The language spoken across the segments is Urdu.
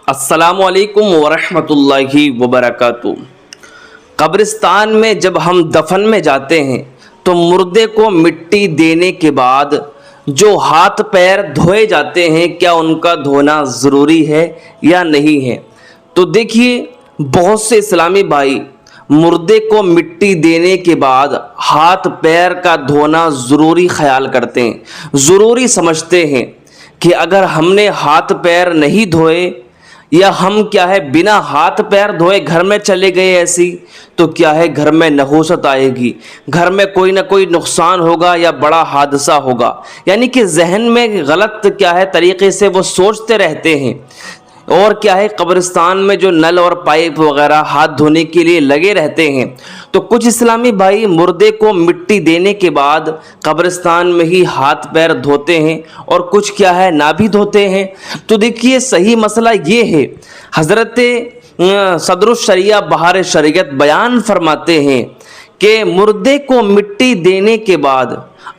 السلام علیکم ورحمۃ اللہ وبرکاتہ۔ قبرستان میں جب ہم دفن میں جاتے ہیں تو مردے کو مٹی دینے کے بعد جو ہاتھ پیر دھوئے جاتے ہیں، کیا ان کا دھونا ضروری ہے یا نہیں ہے؟ تو دیکھیے، بہت سے اسلامی بھائی مردے کو مٹی دینے کے بعد ہاتھ پیر کا دھونا ضروری خیال کرتے ہیں، ضروری سمجھتے ہیں کہ اگر ہم نے ہاتھ پیر نہیں دھوئے یا ہم بنا ہاتھ پیر دھوئے گھر میں چلے گئے ایسی، تو گھر میں نحوست آئے گی، گھر میں کوئی نہ کوئی نقصان ہوگا یا بڑا حادثہ ہوگا۔ یعنی کہ ذہن میں غلط طریقے سے وہ سوچتے رہتے ہیں۔ اور قبرستان میں جو نل اور پائپ وغیرہ ہاتھ دھونے کے لیے لگے رہتے ہیں، تو کچھ اسلامی بھائی مردے کو مٹی دینے کے بعد قبرستان میں ہی ہاتھ پیر دھوتے ہیں اور کچھ نہ بھی دھوتے ہیں۔ تو دیکھیے، صحیح مسئلہ یہ ہے، حضرت صدر الشریعہ بہار شریعت بیان فرماتے ہیں کہ مردے کو مٹی دینے کے بعد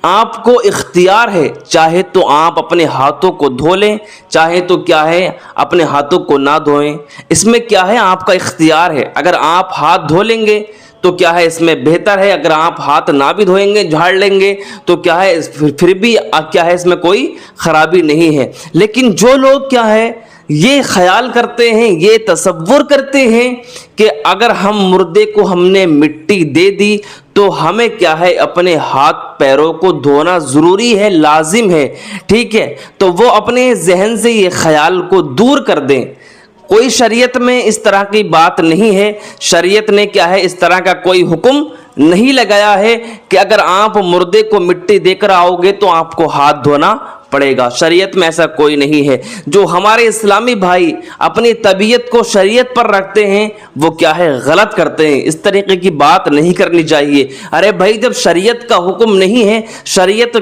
آپ کو اختیار ہے، چاہے تو آپ اپنے ہاتھوں کو دھو لیں، چاہے تو اپنے ہاتھوں کو نہ دھوئیں۔ اس میں آپ کا اختیار ہے۔ اگر آپ ہاتھ دھو لیں گے تو اس میں بہتر ہے، اگر آپ ہاتھ نہ بھی دھوئیں گے، جھاڑ لیں گے تو پھر بھی اس میں کوئی خرابی نہیں ہے۔ لیکن جو لوگ یہ خیال کرتے ہیں، یہ تصور کرتے ہیں کہ اگر مردے کو ہم نے مٹی دے دی تو ہمیں اپنے ہاتھ پیروں کو دھونا ضروری ہے، لازم ہے، ٹھیک ہے، تو وہ اپنے ذہن سے یہ خیال کو دور کر دیں۔ کوئی شریعت میں اس طرح کی بات نہیں ہے، شریعت نے اس طرح کا کوئی حکم نہیں لگایا ہے کہ اگر آپ مردے کو مٹی دے کر آؤ گے تو آپ کو ہاتھ دھونا پڑے گا۔ شریعت میں ایسا کوئی نہیں ہے۔ جو ہمارے اسلامی بھائی اپنی طبیعت کو شریعت پر رکھتے ہیں، وہ غلط کرتے ہیں۔ اس طریقے کی بات نہیں کرنی چاہیے۔ ارے بھائی، جب شریعت کا حکم نہیں ہے، شریعت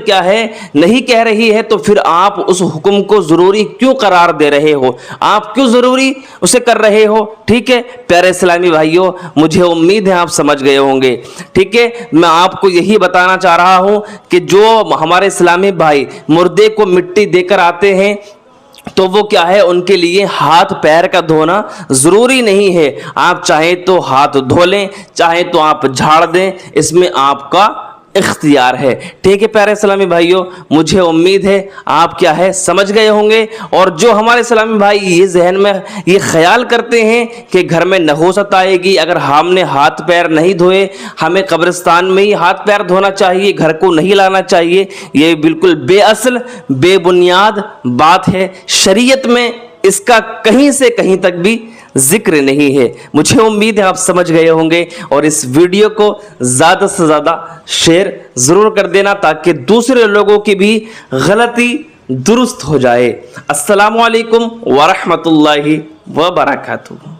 نہیں کہہ رہی ہے، تو پھر آپ اس حکم کو ضروری کیوں قرار دے رہے ہو؟ آپ کیوں ضروری اسے کر رہے ہو؟ ٹھیک ہے پیارے اسلامی بھائیوں، مجھے امید ہے آپ سمجھ گئے ہوں گے۔ ٹھیک ہے، میں آپ کو یہی بتانا چاہ رہا ہوں کہ جو ہمارے اسلامی بھائی مردے کو مٹی دے کر آتے ہیں تو وہ ان کے لیے ہاتھ پیر کا دھونا ضروری نہیں ہے۔ آپ چاہیں تو ہاتھ دھو لیں، چاہیں تو آپ جھاڑ دیں، اس میں آپ کا اختیار ہے۔ ٹھیک ہے پیارے اسلامی بھائیوں، مجھے امید ہے آپ سمجھ گئے ہوں گے۔ اور جو ہمارے اسلامی بھائی یہ ذہن میں یہ خیال کرتے ہیں کہ گھر میں نحوست آئے گی اگر ہم نے ہاتھ پیر نہیں دھوئے، ہمیں قبرستان میں ہی ہاتھ پیر دھونا چاہیے، گھر کو نہیں لانا چاہیے، یہ بالکل بے اصل بے بنیاد بات ہے۔ شریعت میں اس کا کہیں سے کہیں تک بھی ذکر نہیں ہے۔ مجھے امید ہے آپ سمجھ گئے ہوں گے، اور اس ویڈیو کو زیادہ سے زیادہ شیئر ضرور کر دینا تاکہ دوسرے لوگوں کی بھی غلطی درست ہو جائے۔ السلام علیکم ورحمۃ اللہ وبرکاتہ۔